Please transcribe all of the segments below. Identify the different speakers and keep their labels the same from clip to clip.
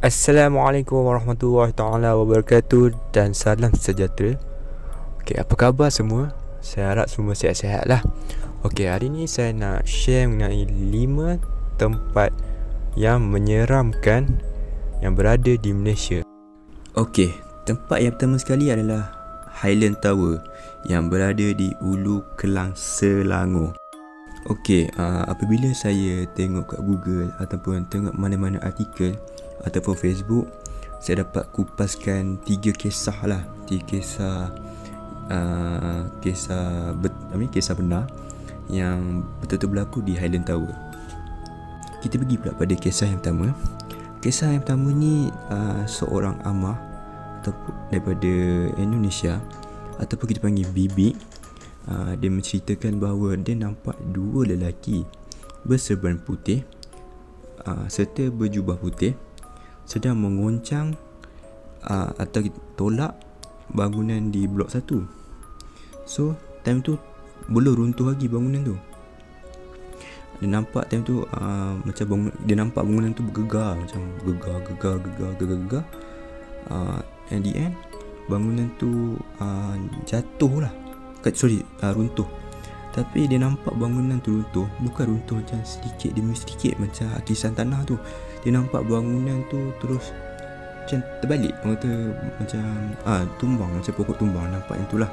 Speaker 1: Assalamualaikum warahmatullahi taala wabarakatuh dan salam sejahtera. Okey, apa khabar semua? Saya harap semua sihat-sihat lah. Okey, hari ni saya nak share mengenai 5 tempat yang menyeramkan yang berada di Malaysia. Okey, tempat yang pertama sekali adalah Highland Tower yang berada di Ulu Kelang, Selangor. Okey, apabila saya tengok kat Google ataupun tengok mana-mana artikel ataupun Facebook, saya dapat kupaskan 3 kisah lah. 3 kisah kisah benar yang betul-betul berlaku di Highland Tower. Kita pergi pula pada kisah yang pertama. Kisah yang pertama ni seorang amah ataupun daripada Indonesia ataupun kita panggil Bibi. Dia menceritakan bahawa dia nampak 2 lelaki berserban putih serta berjubah putih sedang mengoncang atau tolak bangunan di blok 1. So time tu belum runtuh lagi bangunan tu. Dia nampak time tu macam dia nampak bangunan tu bergegar, macam gegar. At the end bangunan tu jatuh lah. Runtuh. Tapi dia nampak bangunan tu runtuh, bukan runtuh macam sedikit demi sedikit macam hakisan tanah tu. Dia nampak bangunan tu terus macam terbalik, macam tumbang, macam pokok tumbang. Nampak yang tu lah.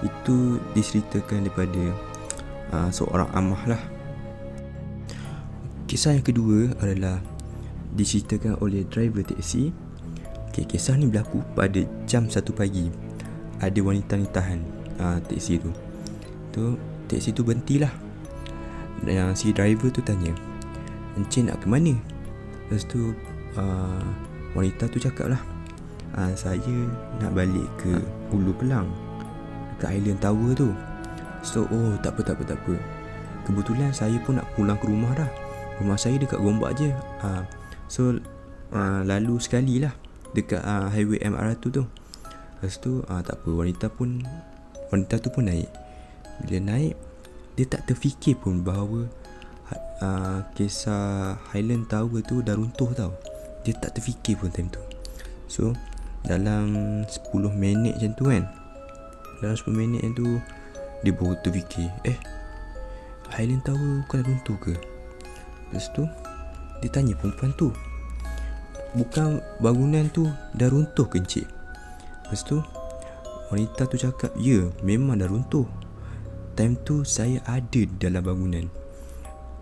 Speaker 1: Itu diceritakan daripada seorang amah lah. Kisah yang kedua adalah diceritakan oleh driver teksi. Okay, kisah ni berlaku pada jam 1 pagi. Ada wanita ni tahan teksi tu. Teksi tu berhentilah. Dan si driver tu tanya, "Encik nak ke mana?" Lepas tu wanita tu cakap lah, "Saya nak balik ke Ulu Kelang, dekat Highland Tower tu." So tak apa. Kebetulan saya pun nak pulang ke rumah dah. Rumah saya dekat Gombak je. So lalu sekali lah dekat highway MR tu. Lepas tu tak apa, wanita tu pun naik. Bila naik, dia tak terfikir pun bahawa kisah Highland Tower tu dah runtuh tau. Dia tak terfikir pun time tu. So dalam 10 minit macam tu kan, dalam 10 minit macam tu dia baru terfikir, Highland Tower bukan dah runtuh ke? Lepas tu dia tanya perempuan tu, "Bukan bangunan tu dah runtuh ke encik?" Lepas tu wanita tu cakap, "Ya, memang dah runtuh. Time tu saya ada di dalam bangunan.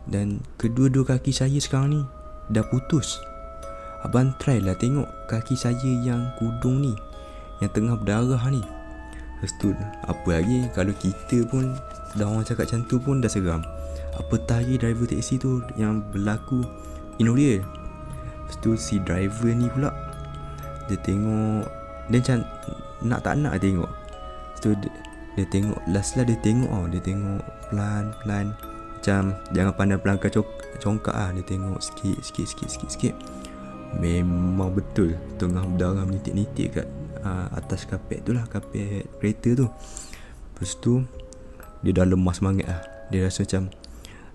Speaker 1: Dan kedua-dua kaki saya sekarang ni dah putus. Abang try lah tengok kaki saya yang kudung ni, yang tengah berdarah ni." Lepas tu apa lagi, kalau kita pun dah orang cakap macam tu pun dah seram. Apatah lagi driver teksi tu yang berlaku Inoria. Lepas tu si driver ni pula, dia tengok, dia macam nak tak nak tengok. Lepas tu dia tengok, last lah dia tengok pelan-pelan, macam jangan pandang pelangkah congkak lah. Dia tengok sikit. Memang betul tengah berdarah menitik-nitik kat atas kapet tu lah, kapet kereta tu. Lepas tu dia dah lemas sangat lah. Dia rasa macam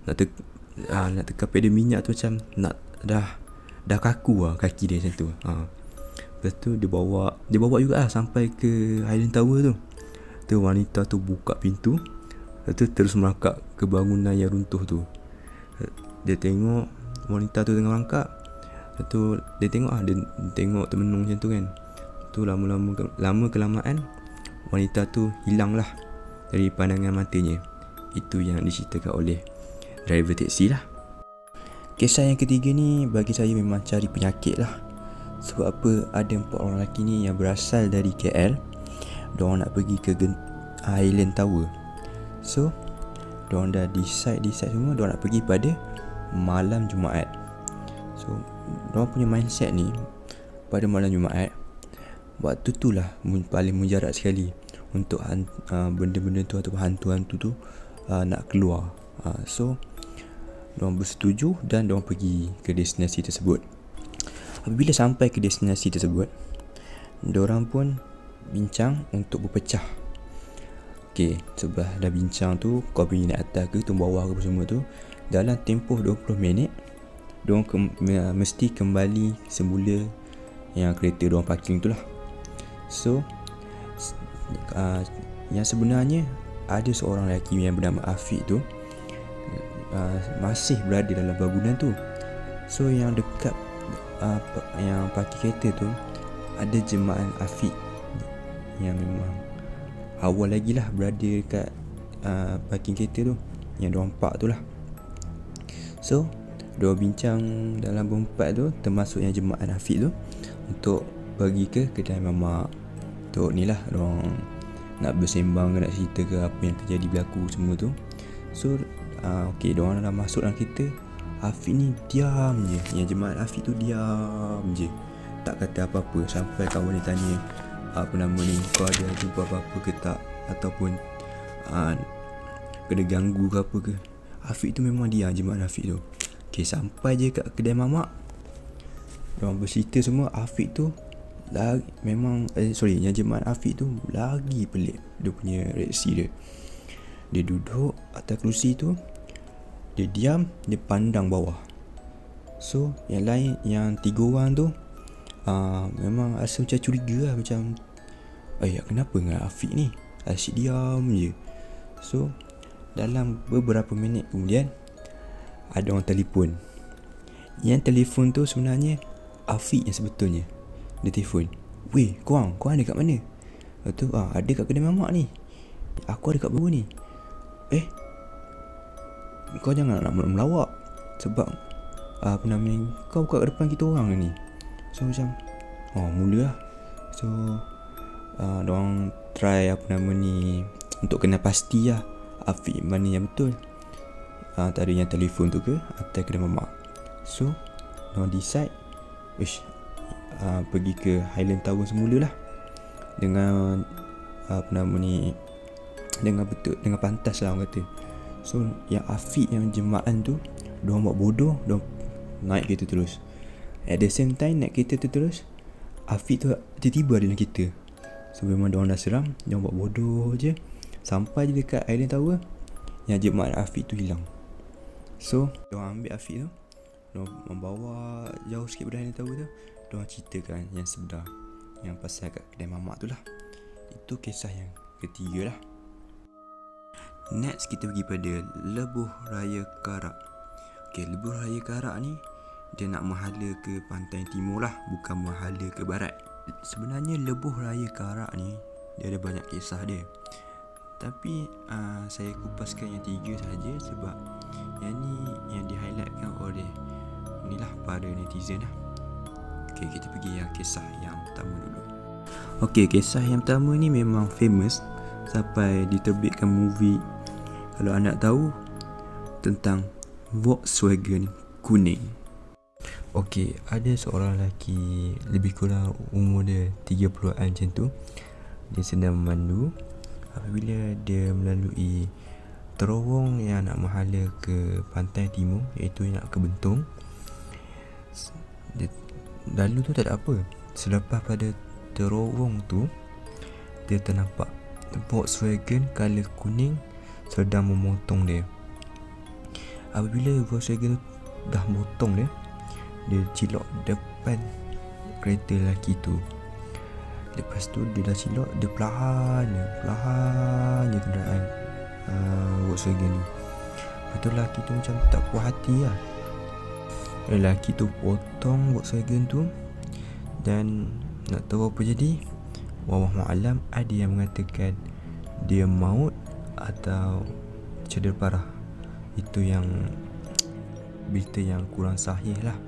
Speaker 1: nak kapet dia minyak tu macam dah kaku lah kaki dia macam tu. Lepas tu dia bawa juga lah sampai ke Highland Tower tu. Tu wanita tu buka pintu. Lepas tu terus merangkak ke bangunan yang runtuh tu. Dia tengok wanita tu tengah merangkak. Lepas tu dia tengok dia tengok termenung macam tu kan. Tu lama kelamaan wanita tu hilang lah dari pandangan matanya. Itu yang diceritakan oleh driver teksi lah. Kisah yang ketiga ni bagi saya memang cari penyakit lah. Sebab apa, ada 4 orang lelaki ni yang berasal dari KL. Diorang nak pergi ke Highland Tower. So diorang dah decide semua, diorang nak pergi pada malam Jumaat. So diorang punya mindset ni pada malam Jumaat, waktu tu lah paling mujarab sekali untuk benda-benda tu atau hantu-hantu tu nak keluar. So diorang bersetuju dan diorang pergi ke destinasi tersebut. Apabila sampai ke destinasi tersebut, diorang pun bincang untuk berpecah. Okay, sebelah dah bincang tu, kau pergi naik atas ke, tu bawah ke semua tu, dalam tempoh 20 minit diorang mesti kembali semula yang kereta diorang parking tu lah. So yang sebenarnya ada seorang lelaki yang bernama Afiq tu masih berada dalam bangunan tu. So yang dekat yang parking kereta tu ada jemaah Afiq yang memang awal lagi lah berada dekat parking kereta tu, yang diorang park tu lah. So diorang bincang dalam berempat tu, termasuk yang jemaah Afiq tu, untuk pergi ke kedai mamak. Untuk ni lah diorang nak bersembang ke, nak cerita ke apa yang terjadi berlaku semua tu. So okay, diorang dah masuk dalam kereta. Afiq ni diam je, yang jemaah Afiq tu diam je, tak kata apa-apa. Sampai kawan dia tanya, apa nama ni, kau ada jumpa apa-apa ke tak, ataupun kena ganggu ke apa ke. Afiq tu memang diam, jemaah Afiq tu. Okay, sampai je kat kedai mamak, diorang bercerita semua. Afiq tu lagi, memang yang jemaah Afiq tu lagi pelik dia punya reaksi dia. Dia duduk atas kerusi tu, dia diam, dia pandang bawah. So yang lain, yang 3 orang tu memang rasa macam curiga lah, macam kenapa dengan Afiq ni asyik diam je. So dalam beberapa minit kemudian ada orang telefon. Yang telefon tu sebenarnya Afiq yang sebetulnya. Dia telefon, "Weh, korang ada kat mana?" Lepas tu, "Ada kat kedai mamak ni. Aku ada kat bawah ni." Kau jangan nak melawak, sebab apa nama ni, kau kat depan kita orang ni. So macam mula lah. So diorang try apa nama ni, untuk kena pasti lah Afiq mana yang betul, antara yang telefon tu ke atau kedai mamak. So diorang decide pergi ke Highland Tower semula lah, dengan apa nama ni, dengan betul, dengan pantas lah orang kata. So yang Afiq, yang jemaah tu, diorang buat bodoh, diorang naik kereta terus. At the same time naik kereta tu terus, Afiq tu tiba-tiba ada dalam kereta. So memang diorang dah seram, diorang buat bodoh je. Sampai je dekat Highland Tower, yang jemaah Afiq tu hilang. So diorang ambil Afiq tu, diorang membawa jauh sikit dari Highland Tower tu. Diorang ceritakan yang sebenar, yang pasal kat kedai mamak tu lah. Itu kisah yang ketiga lah. Next kita pergi pada Lebuh Raya Karak. Okay, Lebuh Raya Karak ni dia nak menghala ke pantai timur lah, bukan menghala ke barat. Sebenarnya Lebuh Raya Karak ni dia ada banyak kisah dia, tapi saya kupaskan yang 3 saja, sebab yang ni yang di highlightkan oleh inilah para netizen lah. Okay, kita pergi yang kisah yang pertama dulu. Okay, kisah yang pertama ni memang famous sampai diterbitkan movie. Kalau anda tahu tentang Volkswagen kuning. Okay, ada seorang lelaki, lebih kurang umur dia 30-an macam tu. Dia sedang memandu apabila dia melalui terowong yang nak menghala ke pantai timur, iaitu nak ke Bentong. Lalu tu tak ada apa. Selepas pada terowong tu, dia ternampak Volkswagen colour kuning sedang memotong dia. Apabila Volkswagen dah motong dia, dia cilok depan kereta lelaki tu. Lepas tu dia dah cilok, dia perlahan je kenderaan Volkswagen ni. Lepas tu lelaki tu macam tak puas hati lah. Lelaki tu potong Volkswagen tu, dan nak tahu apa jadi, wallahualam, ada yang mengatakan dia maut atau cedera parah. Itu yang berita yang kurang sahih lah,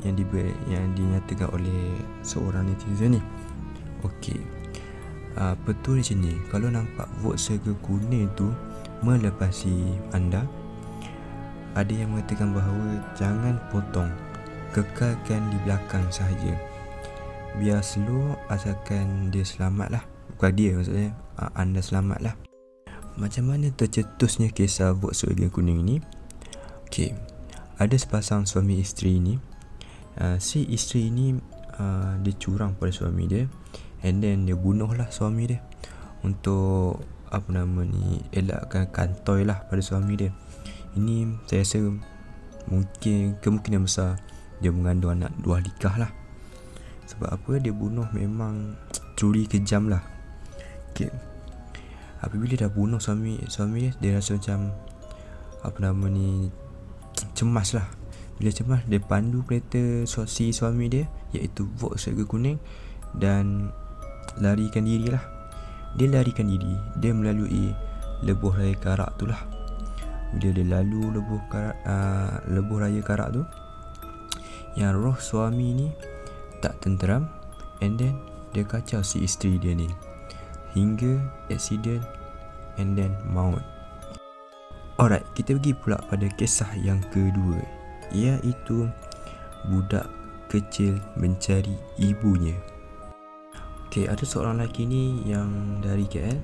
Speaker 1: yang dinyatakan oleh seorang netizen ni. Okey, betul macam ni. Kalau nampak Volkswagen kuning tu melepasi anda, ada yang mengatakan bahawa jangan potong, kekalkan di belakang sahaja, biar slow, asalkan dia selamat lah. Bukan dia, maksudnya anda selamat lah. Macam mana tercetusnya kisah Volkswagen kuning ni? Okay, ada sepasang suami isteri ni. Si isteri ni dia curang pada suami dia, and then dia bunuhlah suami dia untuk apa nama ni, elakkan kantoi lah pada suami dia. Ini saya rasa kemungkinan besar dia mengandung anak 2 nikah lah. Sebab apa, dia bunuh memang truly kejam lah. Okay. Apabila dah bunuh suami dia rasa macam apa nama ni, cemas lah. Bila cemas, dia pandu kereta si suami dia, iaitu Volkswagen kuning, dan larikan diri lah. Dia larikan diri, dia melalui lebuh raya Karak tu lah. Bila dia lalu lebuh raya Karak tu, yang roh suami ni tak tenteram, and then dia kacau si isteri dia ni hingga accident and then maut. Alright, kita pergi pula pada kisah yang kedua, iaitu budak kecil mencari ibunya. Okay, ada seorang lelaki ni yang dari KL.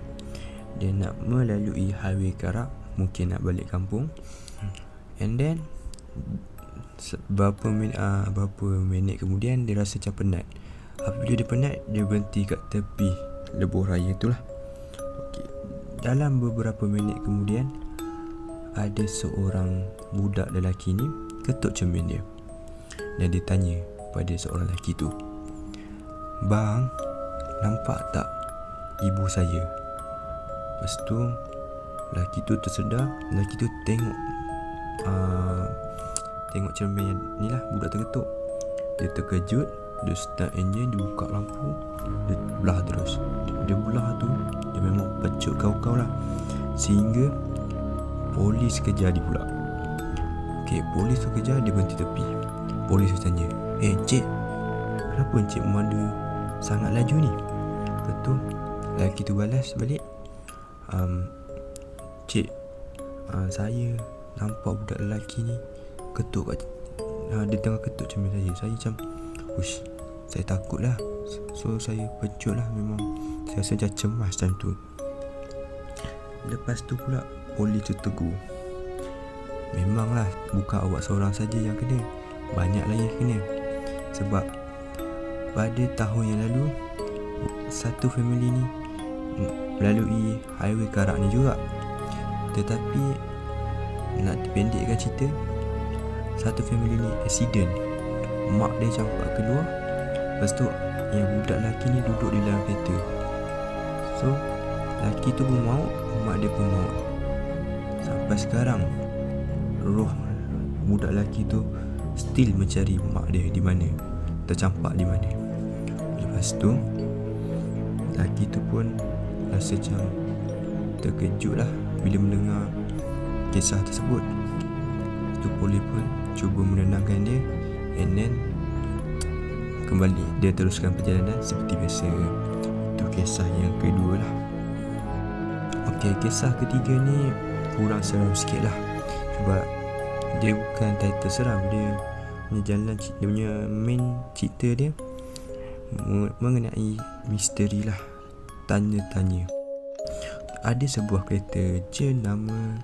Speaker 1: Dia nak melalui highway Karak, mungkin nak balik kampung. And then berapa minit kemudian dia rasa macam penat. Apabila dia penat, dia berhenti kat tepi lebuh raya tu lah. Okay. Dalam beberapa minit kemudian, ada seorang budak lelaki ni ketuk cermin dia, dan dia tanya pada seorang lelaki tu, "Bang, nampak tak ibu saya?" Lepas tu lelaki tu tersedar. Lelaki tu tengok cermin ni lah, budak terketuk. Dia terkejut, dia start engine, dia buka lampu, dia belah terus. Dia belah tu, dia memang pecut kau-kau lah, sehingga polis kejar dia pula. Okay, polis tu kejar, dia berhenti tepi. Polis tu tanya, "Encik, kenapa encik memandu sangat laju ni?" Lepas tu lelaki tu balas balik, "Cik, saya nampak budak lelaki ni ketuk dia tengah ketuk cermin saya. Saya macam, uish, saya takut lah. So saya pecut lah. Memang saya rasa macam cemas time tu." Lepas tu pula polis tu tegur, "Memanglah bukan awak seorang saja yang kena, banyak lagi yang kena. Sebab pada tahun yang lalu, satu family ni melalui highway Karak ni juga. Tetapi nak dipendekkan cerita, satu family ni accident. Mak dia campak keluar, lepas tu yang budak lelaki ni duduk di dalam kereta. So lelaki tu pun maut, mak dia pun maut. Sampai sekarang roh budak lelaki tu still mencari mak dia di mana, tercampak di mana." Lepas tu lelaki tu pun rasa macam terkejut lah bila mendengar kisah tersebut. Tu polis pun cuba menenangkan dia, and then kembali dia teruskan perjalanan seperti biasa. Itu kisah yang kedua lah. Okay, kisah ketiga ni kurang seram sikit lah, sebab dia bukan title seram. Dia punya main cerita dia mengenai misteri lah, tanya-tanya. Ada sebuah kereta jenama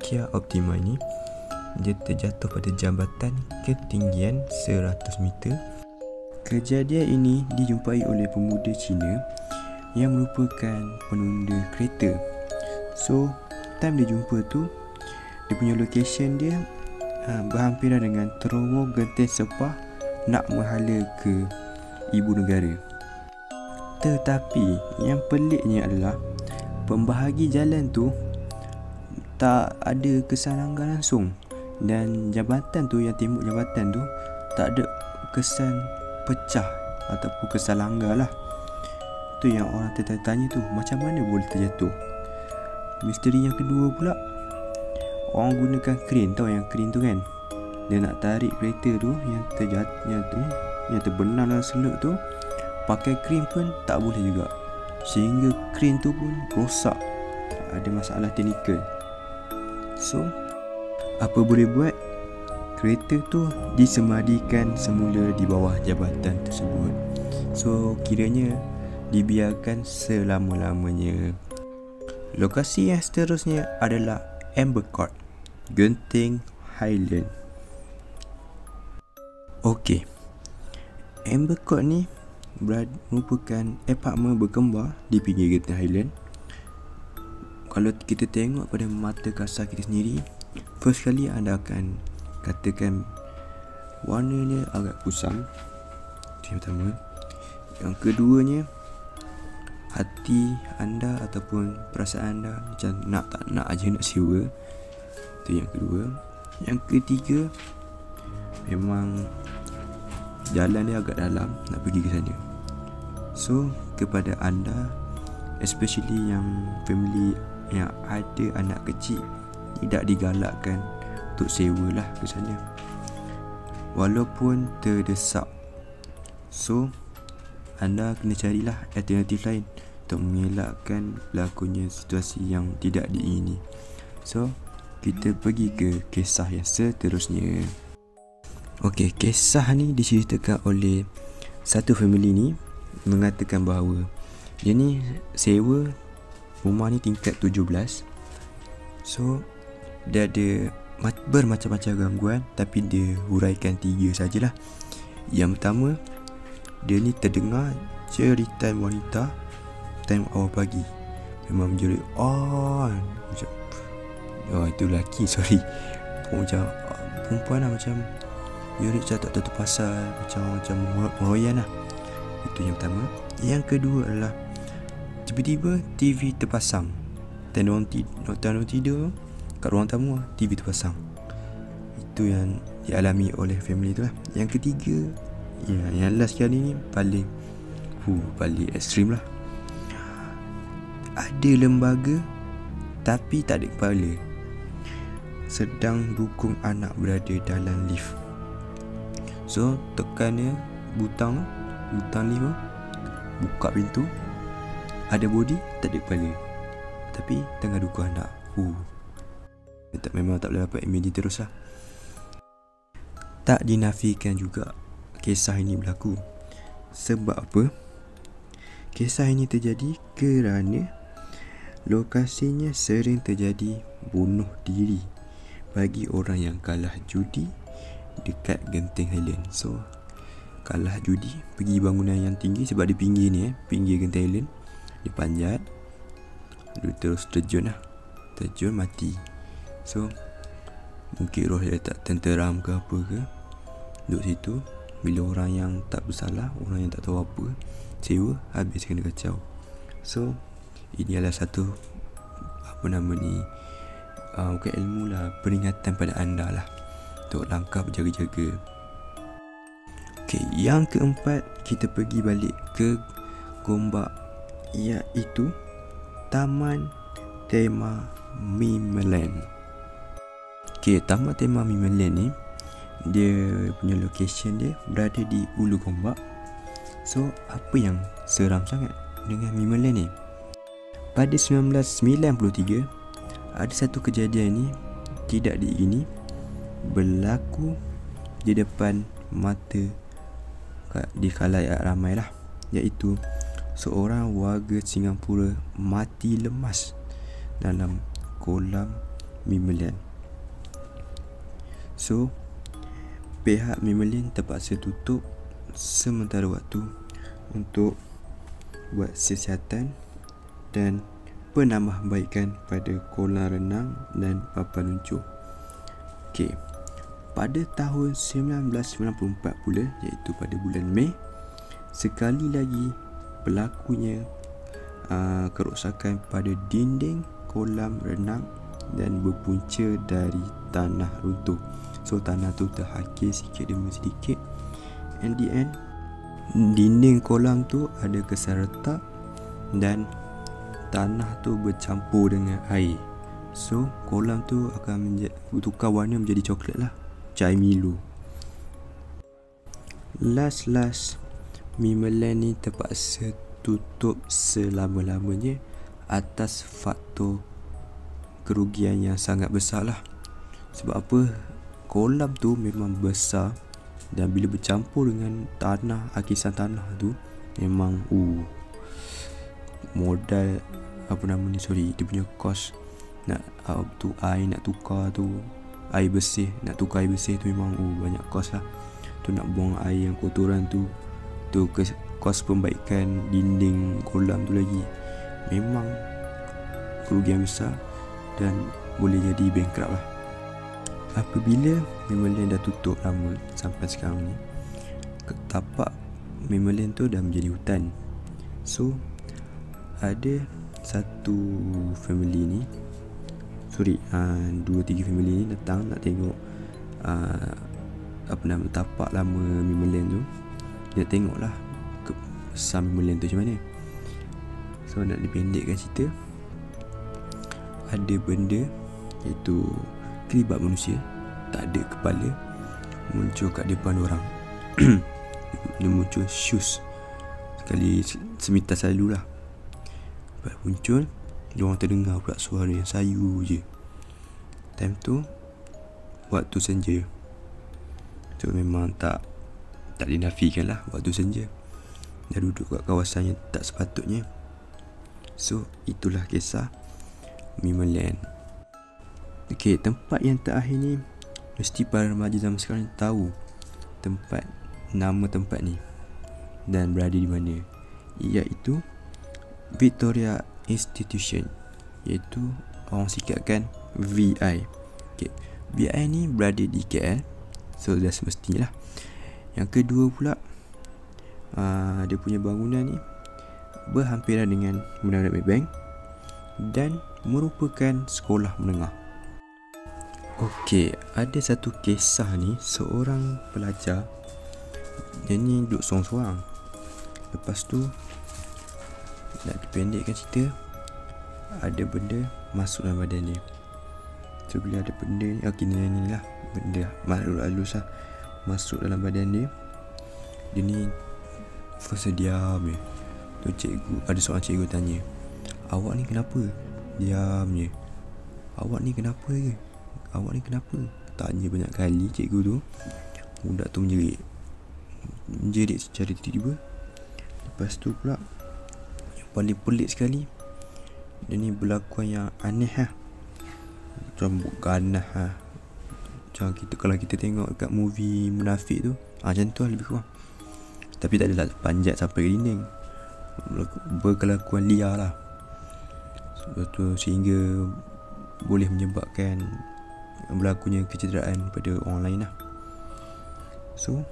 Speaker 1: Kia Optima ni, dia terjatuh pada jambatan ketinggian 100 meter. Kejadian ini dijumpai oleh pemuda Cina yang merupakan penunda kereta. So time dia jumpa tu, dia punya location dia berhampiran dengan terowong Genting Sepah nak menghala ke ibu negara. Tetapi yang peliknya adalah pembahagi jalan tu tak ada kesan langgar langsung, dan jambatan tu, yang tembok jambatan tu tak ada kesan pecah ataupun kesan langgar lah. Tu yang orang tanya tu, macam mana boleh terjatuh. Misteri yang kedua pula, orang gunakan crane, tahu yang crane tu kan, dia nak tarik kereta tu yang terbenam dalam seluk tu, pakai crane pun tak boleh juga, sehingga crane tu pun rosak, ada masalah teknikal. So apa boleh buat, kereta tu disemadikan semula di bawah jambatan tersebut. So kiranya dibiarkan selama-lamanya. Lokasi yang seterusnya adalah Amber Court, Genting Highland. Okey, Amber Court ni merupakan apartmen berkembar di pinggir Genting Highland. Kalau kita tengok pada mata kasar kita sendiri, first kali anda akan katakan warna dia agak kusam. Itu yang pertama. Yang keduanya, hati anda ataupun perasaan anda macam nak tak nak aja nak sewa. Itu yang kedua. Yang ketiga, memang jalan dia agak dalam nak pergi ke sana. So kepada anda, especially yang family yang ada anak kecil, tidak digalakkan untuk sewa lah ke sana, walaupun terdesak. So anda kena carilah alternatif lain untuk mengelakkan berlakunya situasi yang tidak diingini. So kita pergi ke kisah yang seterusnya. Okey, kisah ni diceritakan oleh satu family ni, mengatakan bahawa dia ni sewa rumah ni tingkat 17. So dia ada bermacam-macam gangguan, tapi dia huraikan 3 sajalah. Yang pertama, dia ni terdengar jeritan wanita time awal pagi. Memang menjerit macam, itu lelaki, sorry, macam perempuan lah, macam jerit macam tak tahu pasal, macam meroyan lah. Itu yang pertama. Yang kedua adalah tiba-tiba TV terpasang. Dan orang tidur kat ruang tamu, TV terpasang. Itu yang dialami oleh family tu lah. Yang ketiga, yang last kali ni paling ekstrim lah. Ada lembaga tapi tak ada kepala sedang dukung anak berada dalam lift. So tekan dia, butang lift, buka pintu, ada body tak ada kepala, tapi tengah dukung anak. Memang tak boleh dapat imagine terus lah. Tak dinafikan juga kisah ini berlaku. Sebab apa? Kisah ini terjadi kerana lokasinya sering terjadi bunuh diri bagi orang yang kalah judi dekat Genting Highland. So kalah judi, pergi bangunan yang tinggi, sebab di pinggir ni pinggir Genting Highland, dia panjat, dia terus terjun mati. So mungkin roh dia tak tenteram ke apa ke, duduk situ. Bila orang yang tak bersalah, orang yang tak tahu apa, sewa, habis kena kacau. So ini adalah satu bukan ilmu lah, peringatan pada anda lah untuk langkah berjaga-jaga. Okay, yang keempat, kita pergi balik ke Gombak, iaitu Taman Tema Mimeland. Okay, Taman Tema Mimeland ni, dia punya location dia berada di Ulu Gombak. So apa yang seram sangat dengan Mimeland ni? Pada 1993, ada satu kejadian ni tidak diingini berlaku di depan mata di khalayak ramai lah, iaitu seorang warga Singapura mati lemas dalam kolam Mimeland. So pihak Mimeland terpaksa tutup sementara waktu untuk buat siasatan dan penambahbaikan pada kolam renang dan papan luncur. Okey, pada tahun 1994 pula, iaitu pada bulan Mei, sekali lagi berlakunya kerosakan pada dinding kolam renang dan berpunca dari tanah runtuh. So tanah tu terhakis sikit demi sedikit, and the end dinding kolam tu ada kesan retak dan tanah tu bercampur dengan air. So kolam tu akan bertukar warna menjadi coklat lah, macam Milo. Last Mimeland ni terpaksa tutup selama-lamanya atas faktor kerugian yang sangat besar lah. Sebab apa? Kolam tu memang besar, dan bila bercampur dengan tanah, hakisan tanah tu, memang modal dia punya kos nak air nak tukar tu, air bersih, nak tukar air bersih tu memang banyak kos lah. Tu nak buang air yang kotoran tu kos pembaikan dinding kolam tu lagi. Memang kerugian besar dan boleh jadi bankrupt lah. Apabila Mimeland dah tutup lama sampai sekarang ni, tapak Memeland tu dah menjadi hutan. So ada satu family ni, sorry, 2-3 family ni datang nak tengok tapak lama Memeland tu. Dia tengok lah besar Memeland tu macam mana. So nak dipendekkan cerita, ada benda iaitu kelibat manusia, tak ada kepala, muncul kat depan orang. Dia muncul shoes sekali seminta selalu lah. Lepas muncul, diorang terdengar pula suara yang sayu je. Time tu waktu senja. So memang tak dinafikan lah waktu senja. Dah duduk kat kawasan yang tak sepatutnya. So itulah kisah Memeland. Okay, tempat yang terakhir ni mesti para remaja zaman sekarang tahu nama tempat ni dan berada di mana, iaitu Victoria Institution, iaitu orang sikatkan VI. Okay, VI ni berada di KL, so dah semestinya lah. Yang kedua pula, dia punya bangunan ni berhampiran dengan Menara Maybank dan merupakan sekolah menengah. Okey, ada satu kisah ni, seorang pelajar dia ni duduk sorang-sorang. Lepas tu nak dipendekkan cerita, ada benda masuk dalam badan dia. So bila ada benda ni, ni lah benda makhluk halus lah masuk dalam badan dia. Dia ni first diam je. Tu ada seorang cikgu tanya, "Awak ni kenapa?" Diam je. "Awak ni kenapa ke? Awak ni kenapa?" Tanya banyak kali cikgu tu. Budak tu menjerit secara tiba-tiba. Lepas tu pula, yang paling pelik sekali, dia ni berlakuan yang aneh lah. Macam ganas lah. Macam kalau kita tengok kat movie munafik tu, macam tu lah lebih kurang. Tapi tak adalah panjat sampai ke dinding. Berkelakuan liar lah. Sebab tu sehingga boleh menyebabkan berlakunya kecederaan pada orang lain lah. So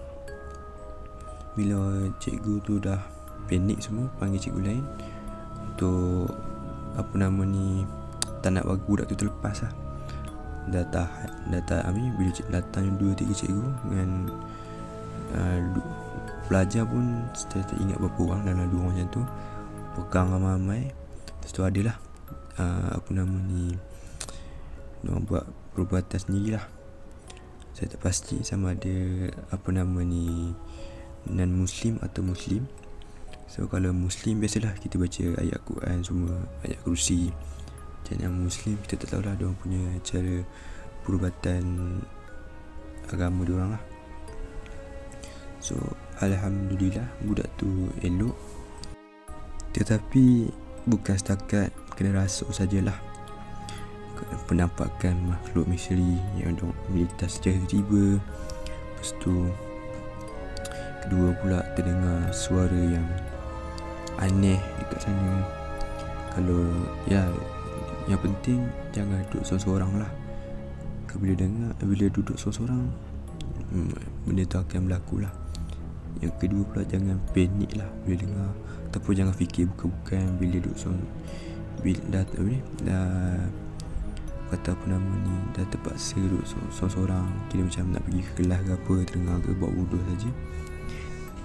Speaker 1: bila cikgu tu dah panik semua, panggil cikgu lain untuk tak nak bagi budak tu terlepas lah. Dah tahan bila datang 2-3 cikgu dengan pelajar pun saya tak ingat berapa orang, dalam 2 orang macam tu, pegang ramai-ramai. Lepas tu adalah diorang buat perubatan sendiri lah. Saya tak pasti sama ada non-Muslim atau Muslim. So kalau Muslim biasalah kita baca ayat Quran semua, ayat kursi. Dan yang Muslim kita tak tahulah diorang punya cara perubatan agama diorang lah. So alhamdulillah budak tu elok. Tetapi bukan setakat kena rasuk sajalah, penampakan makhluk misteri yang melintas secara tiba. Lepas tu kedua pula terdengar suara yang aneh dekat sana. Kalau yang penting jangan duduk seorang-seorang lah. Bila duduk seorang-seorang, benda tu akan berlaku lah. Yang kedua pula, jangan panik lah bila dengar, ataupun jangan fikir bukan-bukan bila duduk dah dah terpaksa duduk seorang-seorang, kira macam nak pergi ke kelas ke apa, terdengar ke, buat bodoh saja.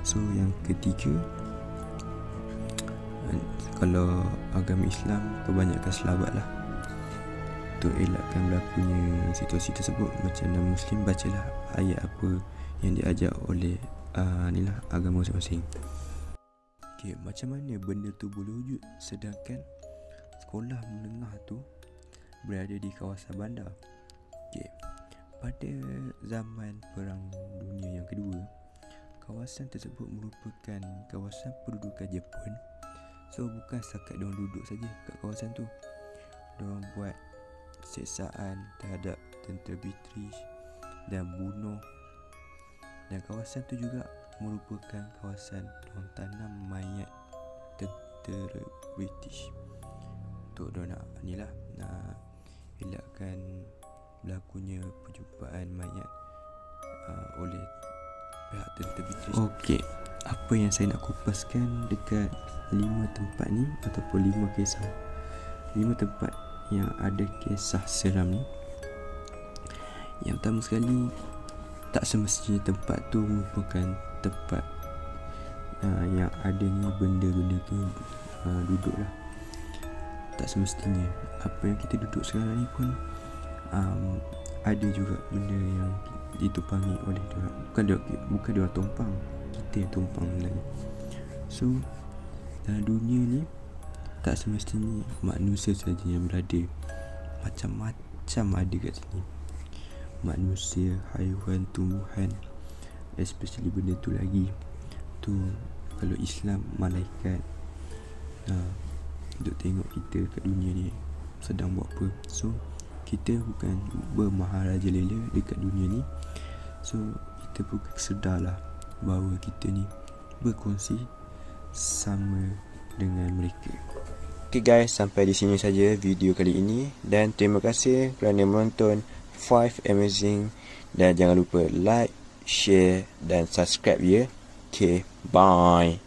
Speaker 1: So yang ketiga, kalau agama Islam perbanyakan selawat lah untuk elakkan berlakunya situasi tersebut. Macam dalam Muslim, bacalah ayat apa yang diajar oleh agama masing-masing. Okay, macam mana benda tu boleh wujud sedangkan sekolah menengah tu berada di kawasan bandar? Okay, pada zaman Perang Dunia yang kedua, kawasan tersebut merupakan kawasan pendudukan Jepun. So bukan setakat diorang duduk saja kat kawasan tu, diorang buat siksaan terhadap tentera British dan bunuh. Dan kawasan tu juga merupakan kawasan diorang tanam mayat tentera British untuk diorang nak elakkan berlakunya perjumpaan mayat oleh pihak tentera British. Okey, apa yang saya nak kupaskan dekat 5 tempat ni, ataupun 5 kisah, 5 tempat yang ada kisah seram ni. Yang pertama sekali, tak semestinya tempat tu merupakan tempat yang adanya benda-benda tu duduk lah. Tak semestinya. Apa yang kita duduk sekarang ni pun ada juga benda yang ditumpangi oleh diorang. Bukan diorang tumpang, kita yang tumpang sebenarnya. So dalam dunia ni tak semestinya manusia saja yang berada. Macam-macam ada kat sini. Manusia, haiwan, tumbuhan, especially benda tu lagi tu, kalau Islam, malaikat duk tengok kita kat dunia ni sedang buat apa. So kita bukan bermaharaja lela dekat dunia ni. So kita pun sedarlah bahawa kita ni berkongsi sama dengan mereka. Okay guys, sampai di sini saja video kali ini, dan terima kasih kerana menonton 5 Amazing, dan jangan lupa like, share dan subscribe ya. Okay, bye.